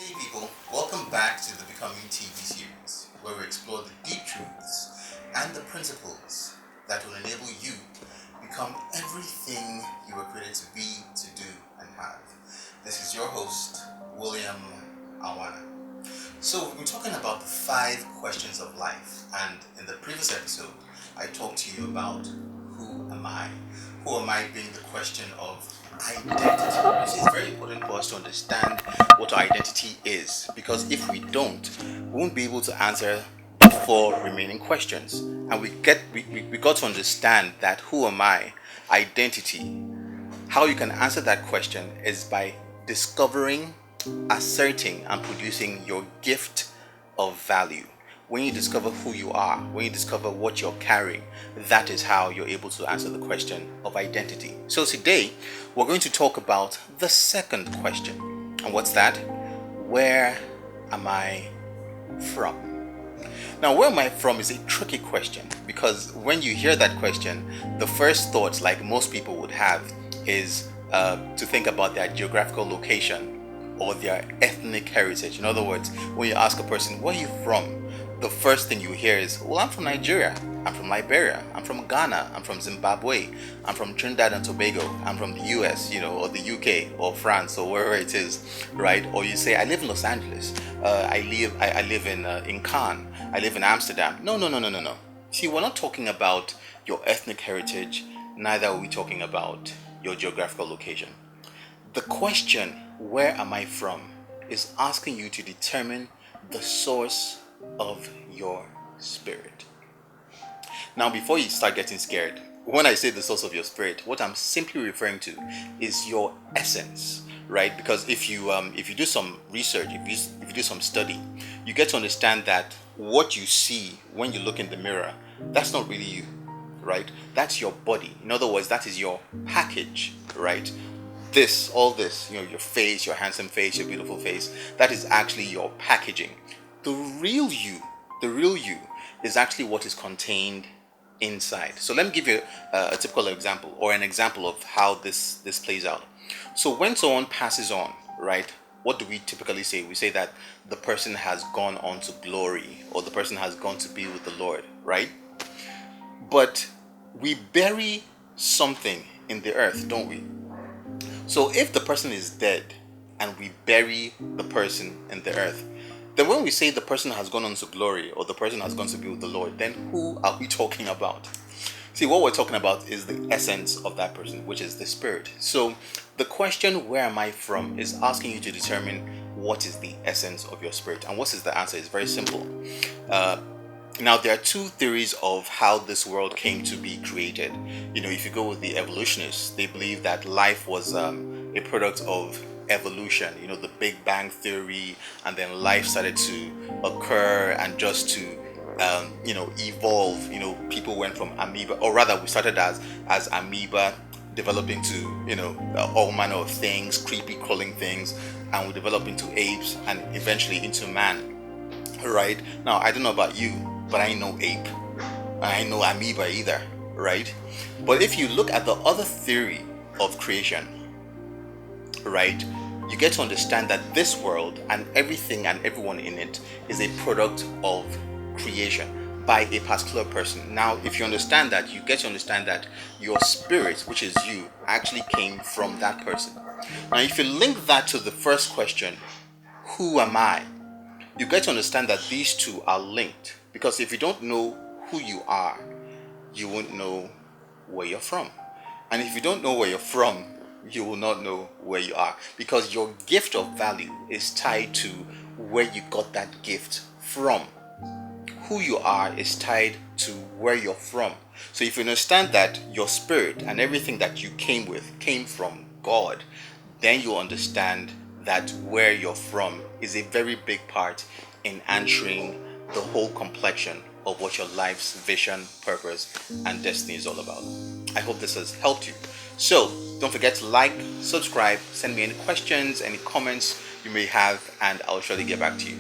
Hey people, welcome back to the Becoming TV series, where we explore the deep truths and the principles that will enable you become everything you were created to be, to do, and have. This is your host, William Awana. So we've been talking about the 5 questions of life, and in the previous episode, I talked to you about who am I? Who am I being the question of identity. You see, it's very important for us to understand what our identity is, because if we don't, we won't be able to answer the 4 remaining questions. And we got to understand that who am I? Identity. How you can answer that question is by discovering, asserting, and producing your gift of value. When you discover who you are, when you discover what you're carrying, that is how you're able to answer the question of identity. So today, we're going to talk about the second question. And what's that? Where am I from? Now, where am I from is a tricky question, because when you hear that question, the first thoughts, like most people would have, is to think about their geographical location or their ethnic heritage. In other words, when you ask a person, where are you from? The first thing you hear is, well, I'm from Nigeria, I'm from Liberia, I'm from Ghana, I'm from Zimbabwe, I'm from Trinidad and Tobago, I'm from the US, or the UK or France or wherever it is, right? Or you say, I live in Los Angeles, I live in Cannes, I live in Amsterdam. No. See, we're not talking about your ethnic heritage, neither are we talking about your geographical location. The question, where am I from, is asking you to determine the source of your spirit. Now, before you start getting scared, when I say the source of your spirit, what I'm simply referring to is your essence, right? Because if you do some research, if you do some study, you get to understand that what you see when you look in the mirror, that's not really you, right? That's your body. In other words, that is your package, right? All this, your face, your handsome face, your beautiful face, that is actually your packaging. The real you is actually what is contained inside. So let me give you a typical example, or an example of how this plays out. So when someone passes on, right, what do we typically say? We say that the person has gone on to glory, or the person has gone to be with the Lord, right? But we bury something in the earth, don't we? So if the person is dead and we bury the person in the earth, then when we say the person has gone on to glory, or the person has gone to be with the Lord, then who are we talking about? See, what we're talking about is the essence of that person, which is the spirit. So the question, where am I from, is asking you to determine what is the essence of your spirit. And what is the answer? It's very simple. Now, there are 2 theories of how this world came to be created. If you go with the evolutionists, they believe that life was a product of evolution, the Big Bang theory, and then life started to occur and just to evolve. People went from amoeba, or rather we started as amoeba, developing to all manner of things, creepy crawling things, and we developed into apes and eventually into man, right? Now, I don't know about you, but I know ape, and I know amoeba either, right? But if you look at the other theory of creation, right, you get to understand that this world and everything and everyone in it is a product of creation by a particular person. Now, if you understand that, you get to understand that your spirit, which is you, actually came from that person. Now, if you link that to the first question, who am I, you get to understand that these 2 are linked. Because if you don't know who you are, you won't know where you're from. And if you don't know where you're from, you will not know where you are, because your gift of value is tied to where you got that gift from. Who you are is tied to where you're from. So if you understand that your spirit and everything that you came with came from God, then you'll understand that where you're from is a very big part in answering the whole complexion of what your life's vision, purpose, and destiny is all about. I hope this has helped you. So don't forget to like, subscribe, send me any questions, any comments you may have, and I'll surely get back to you.